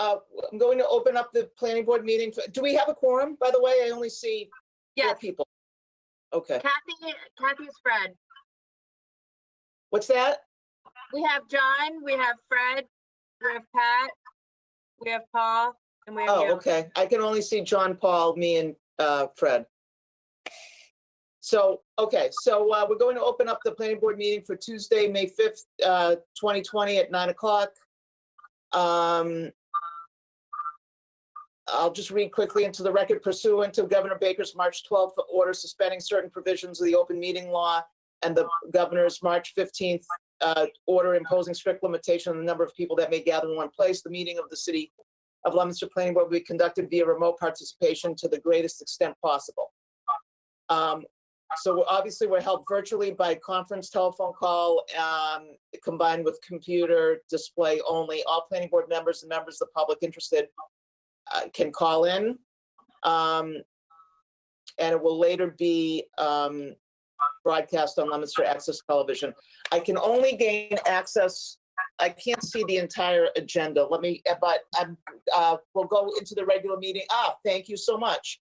I'm going to open up the planning board meeting. Do we have a quorum, by the way? I only see 4 Yes, people. Okay. Kathy's Fred. What's that? We have John, we have Fred, we have Pat, we have Paul, and we have Oh, you. okay. I can only see John, Paul, me, and Fred. So, okay, so we're going to open up the planning board meeting for Tuesday, May 5th, 2020 at 9 o'clock. I'll just read quickly into the record. Pursuant to Governor Baker's March 12th order suspending certain provisions of the open meeting law and the governor's March 15th order imposing strict limitation on the number of people that may gather in one place, the meeting of the City of Leominster Planning Board will be conducted via remote participation to the greatest extent possible. So obviously we're held virtually by conference telephone call, combined with computer display only. All planning board members and members of the public interested can call in. And it will later be broadcast on Leominster Access Television. I can only gain access, I can't see the entire agenda. Let me, but we'll go into the regular meeting. Thank you so much.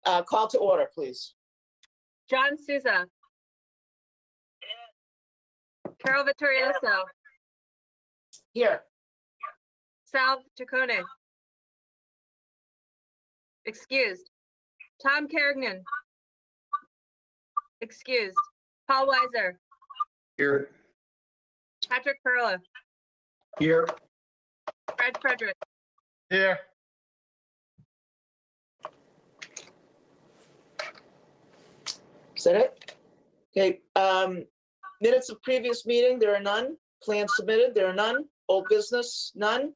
Call to order, please. John Souza. Carol Vittorioso. Here. Sal Chacone. Excused. Tom Kerrigan. Excused. Paul Weiser. Here. Patrick Perla. Here. Fred Frederick. Here. Is that it? Okay, minutes of previous meeting, there are none. Plans submitted, there are none. Old business, none.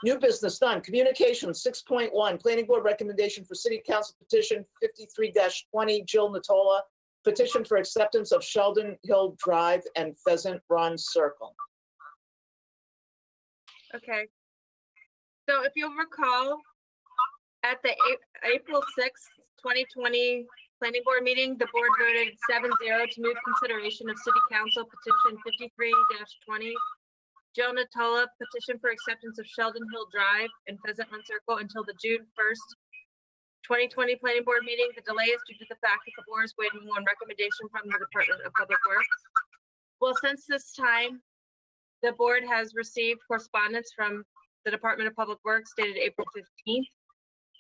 New business, none. Communications, 6.1, Planning Board recommendation for City Council petition 53-20, Jill Natola, petition for acceptance of Sheldon Hill Drive and Pheasant Run Circle. Okay. So if you'll recall, at the April 6th, 2020 Planning Board meeting, the board voted 7-0 to move consideration of City Council petition 53-20, Jill Natola petition for acceptance of Sheldon Hill Drive and Pheasant Run Circle until the June 1st, 2020 Planning Board meeting. The delay is due to the fact that the board is waiting on recommendation from the Department of Public Works. Well, since this time, the board has received correspondence from the Department of Public Works dated April 15th,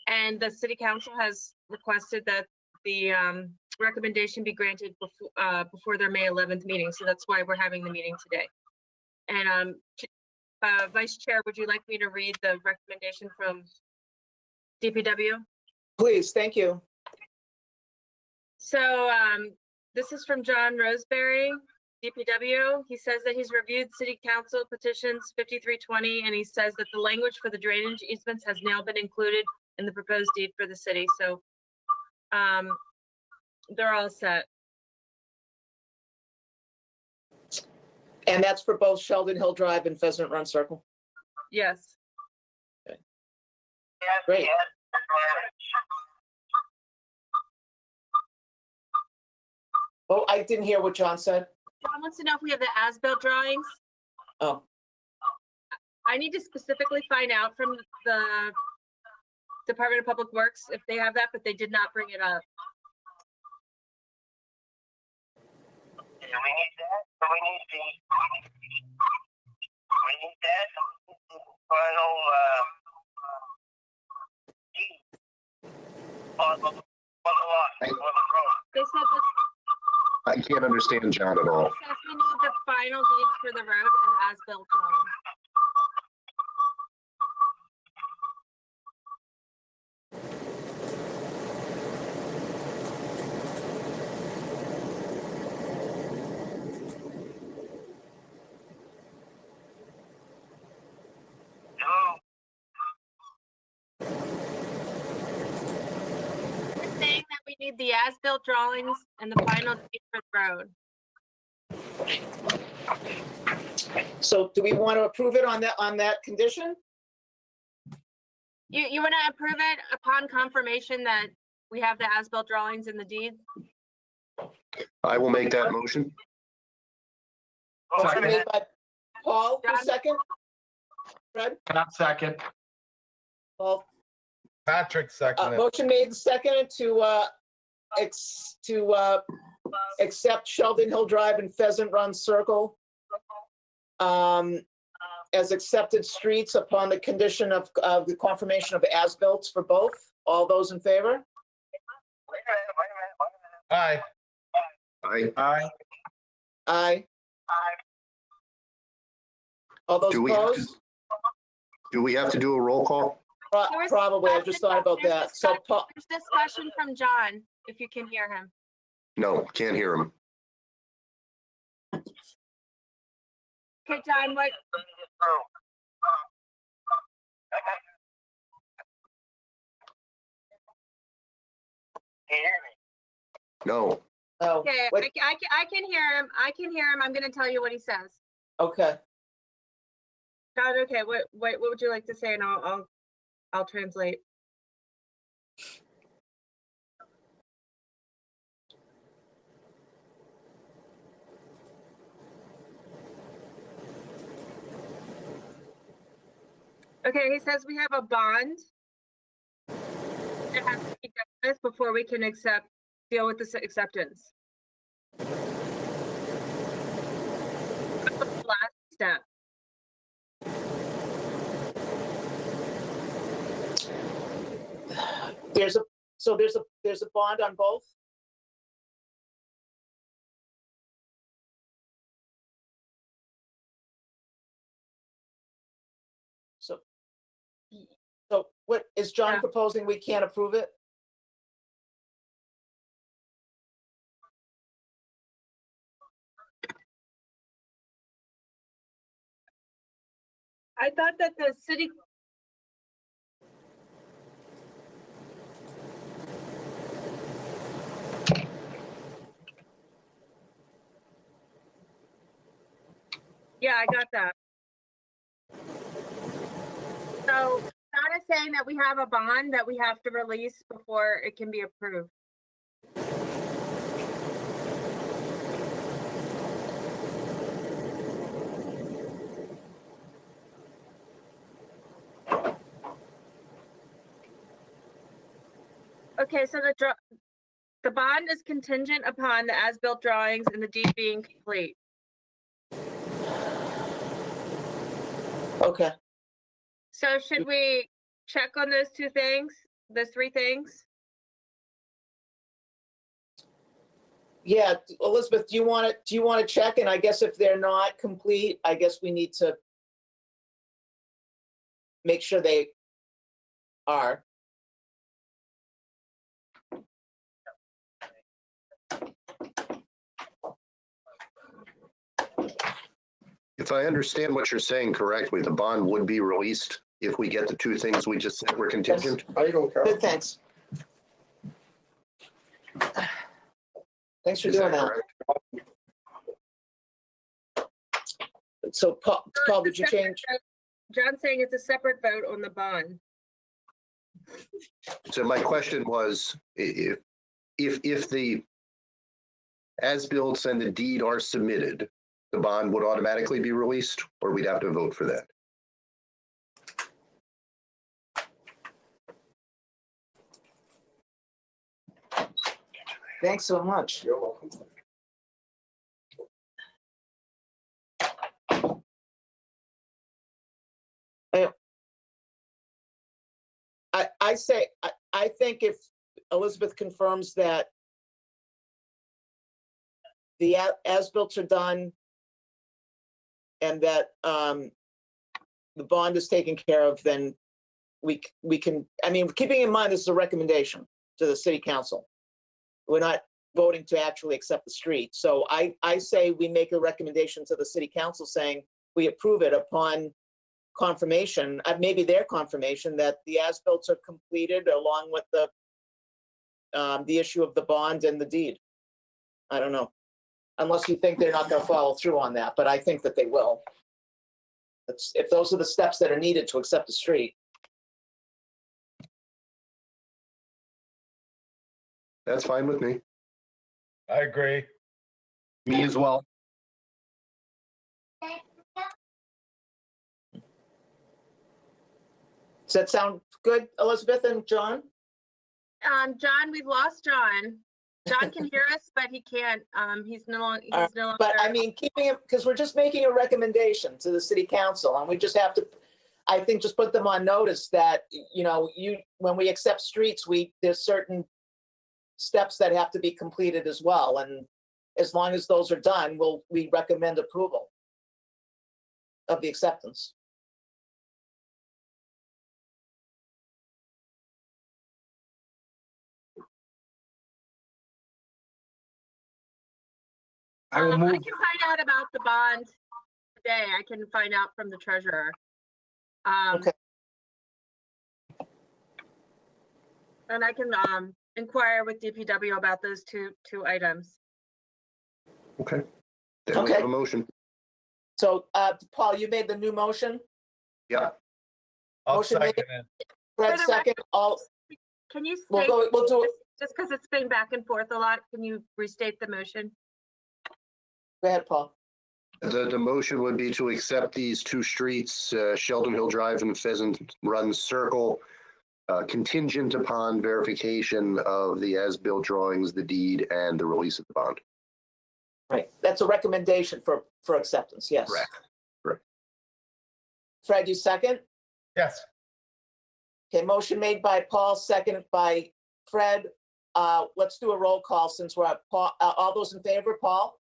and the City Council has requested that the recommendation be granted before their May 11th meeting. So that's why we're having the meeting today. And Vice Chair, would you like me to read the recommendation from DPW? Please, thank you. So this is from John Roseberry, DPW. He says that he's reviewed City Council petitions 53-20, and he says that the language for the drainage easements has now been included in the proposed deed for the city. So they're all set. And that's for both Sheldon Hill Drive and Pheasant Run Circle? Yes. Okay. Great. Oh, I didn't hear what John said. John wants to know if we have the as-built drawings. Oh, I need to specifically find out from the Department of Public Works if they have that, but they did not bring it up. Do we need that? Do we need that final deed on the lot, on the road? They said that I can't understand John at all. it says we need the final deeds for the road and as-built drawings. We're saying that we need the as-built drawings and the final deed for the road. so do we want to approve it on that condition? You want to approve it upon confirmation that we have the as-built drawings and the deed? I will make that motion. Motion Second. made by Paul, who John? second? Fred? Pat second. Paul, Patrick seconded. motion made and seconded to accept Sheldon Hill Drive and Pheasant Run Circle as accepted streets upon the condition of the confirmation of as-built for both. All those in favor? Wait a minute. Aye. Aye. Aye. Aye. All those Do we have to- opposed? Do we have to do a roll call? There was Probably, I just thought about there's that. So Paul, There's discussion from John, if you can hear him. No, can't hear him. Okay, John, what, Can you hear me? No. oh, okay, wait, I can hear him. I can hear him. I'm gonna tell you what he says. okay. John, okay, what would you like to say? And I'll translate. Okay, he says we have a bond. It has to be done this before we can deal with this acceptance. That's the last step. There's a bond on both? So what is John Yeah. proposing? We can't approve it? I thought that the city. Yeah, I got that. So John is saying that we have a bond that we have to release before it can be approved. Okay, so the bond is contingent upon the as-built drawings and the deed being complete. Okay, So should we check on those two things, those three things? yeah, Elizabeth, do you want to check? And I guess if they're not complete, I guess we need to make sure they are. If I understand what you're saying correctly, the bond would be released if we get the two things we just said were contingent. How you doing, Carol? Good, thanks. Thanks for Is doing that that. correct? So Paul, did you change? John's saying it's a separate vote on the bond. So my question was, if the as-built and the deed are submitted, the bond would automatically be released, or we'd have to vote for that? Thanks so much. You're welcome. I think if Elizabeth confirms that the as-built are done and that the bond is taken care of, then we can, I mean, keeping in mind this is a recommendation to the city council. We're not voting to actually accept the street. So I say we make a recommendation to the city council saying we approve it upon confirmation, maybe their confirmation that the as-built are completed along with the issue of the bond and the deed. I don't know, unless you think they're not going to follow through on that, but I think that they will. If those are the steps that are needed to accept the street. That's fine with me. I agree. Me as well. Does that sound good, Elizabeth and John? John, we've lost John. John can hear us, but he can't, he's no longer, But I mean, keeping it, because we're just making a recommendation to the city council, and we just have to, I think, just put them on notice that, you know, when we accept streets, there's certain steps that have to be completed as well, and as long as those are done, we recommend approval of the acceptance. I will I move. can find out about the bond today. I can find out from the treasurer. Okay. And I can inquire with DPW about those two items. Okay. Then we Okay. have a motion. So, Paul, you made the new motion? Yeah. I'll Motion made. second it. Fred, For the second, all, Can you we'll state, go, we'll do it, just because it's been back and forth a lot, can you restate the motion? go ahead, Paul. The motion would be to accept these two streets, Sheldon Hill Drive and Pheasant Run Circle, contingent upon verification of the as-built drawings, the deed, and the release of the bond. Right, that's a recommendation for acceptance, yes. Correct. Fred, you second? Yes. Okay, motion made by Paul, seconded by Fred. Let's do a roll call since we're at Paul. All those in favor, Paul?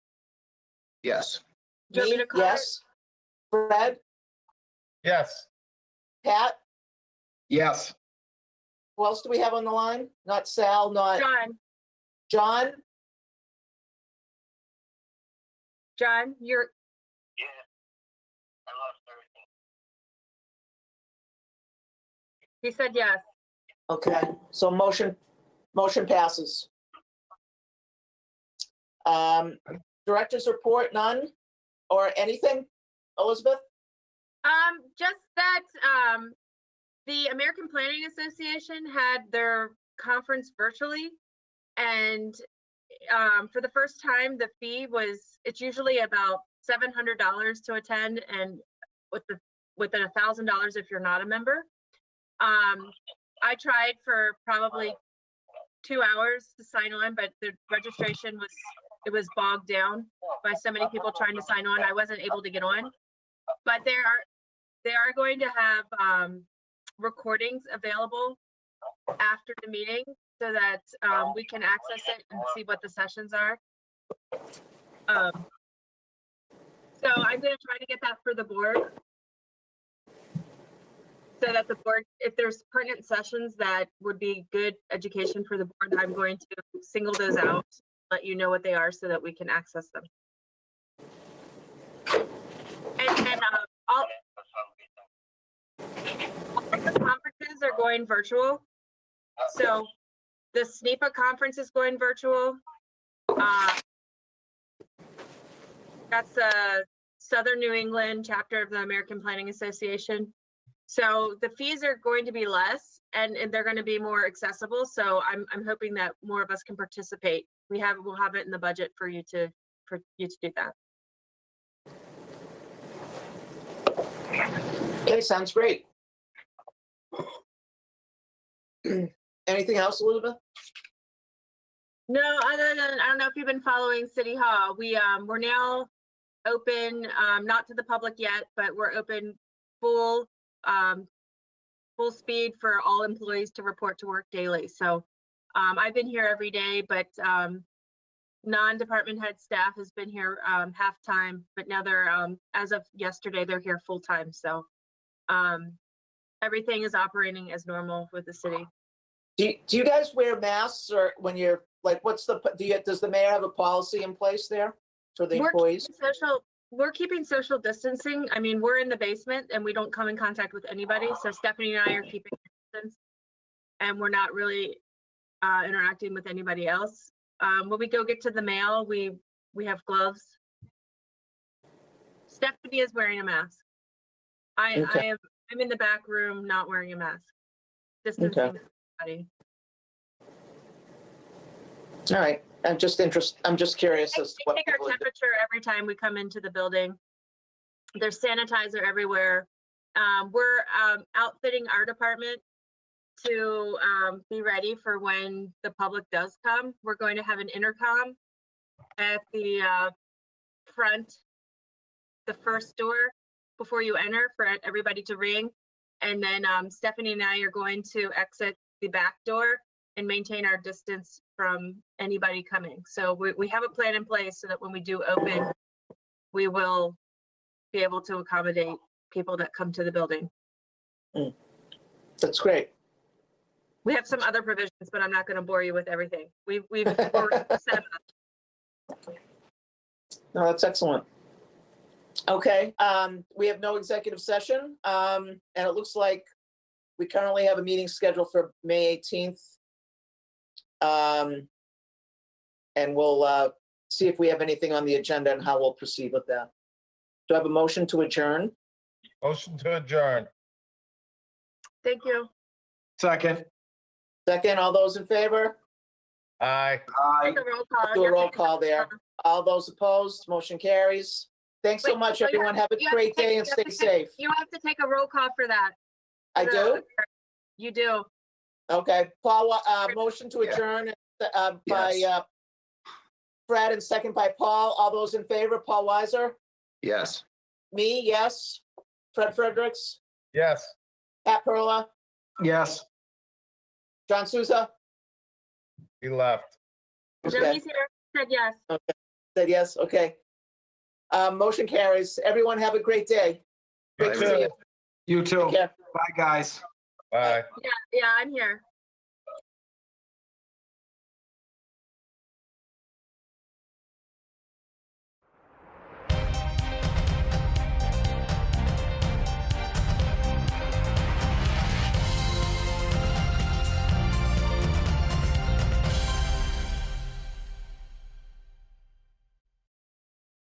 Yes. Do you want me Me, to call it? yes. Fred, Yes. Pat, Yes. who else do we have on the line? Not Sal, not John, John? you're, Yeah. I lost everything. he said yes. Okay, so motion passes. Director's report, none? Or anything, Elizabeth? Just that, the American Planning Association had their conference virtually. And, for the first time, the fee it's usually about $700 to attend, and with $1,000 if you're not a member. I tried for probably 2 hours to sign on, but the registration was bogged down by so many people trying to sign on. I wasn't able to get on. But they are going to have recordings available after the meeting so that we can access it and see what the sessions are. So I'm going to try to get that for the board, so that the board, if there's pertinent sessions that would be good education for the board, I'm going to single those out, let you know what they are so that we can access them. And then all the conferences are going virtual. So the SNEPA conference is going virtual. That's the Southern New England chapter of the American Planning Association. So the fees are going to be less and they're going to be more accessible. So I'm hoping that more of us can participate. We'll have it in the budget for you to do that. Okay, sounds great. Anything else, Elizabeth? No, other than, I don't know if you've been following City Hall. We're now open, not to the public yet, but we're open full speed for all employees to report to work daily. So I've been here every day, but non-department head staff has been here half-time, but now they're, as of yesterday, they're here full-time. So everything is operating as normal with the city. Do you guys wear masks, or when you're like, does the mayor have a policy in place there for the employees? We're keeping social distancing. I mean, we're in the basement and we don't come in contact with anybody. So Stephanie and I are keeping distance, and we're not really interacting with anybody else. When we go get to the mail, we have gloves. Stephanie is wearing a mask. Okay. I'm in the back room not wearing a mask. Distancing Okay. everybody. All right, I'm just curious as to We what take our people are doing. temperature every time we come into the building. There's sanitizer everywhere. We're outfitting our department to be ready for when the public does come. We're going to have an intercom at the front, the first door before you enter for everybody to ring. And then Stephanie and I are going to exit the back door and maintain our distance from anybody coming. So we have a plan in place so that when we do open, we will be able to accommodate people that come to the building. That's great. We have some other provisions, but I'm not going to bore you with everything. We've already set up. No, that's excellent. Okay, we have no executive session, and it looks like we currently have a meeting scheduled for May 18th. And we'll see if we have anything on the agenda and how we'll proceed with that. Do I have a motion to adjourn? Motion to adjourn. Thank you. Second. Second, all those in favor? Aye. Take a roll call. Do a Yeah, roll take call there. All those opposed, motion carries. Thanks so Wait, much, you have- everyone. Have a you have great to take- day and you have stay to take- safe. You have to take a roll call for that. I do? You do. Okay, Paul, motion to Yeah. adjourn by Yes. Fred and second by Paul. All those in favor, Paul Weiser? Yes. Me, yes. Fred Fredericks? Yes. Pat Perla? Yes. John Souza? He left. No, Okay. he's here. Said yes. Said yes, okay. Motion carries. Everyone have a great day. Great to see you. You Take care. Bye, guys. Bye. Yeah, I'm here.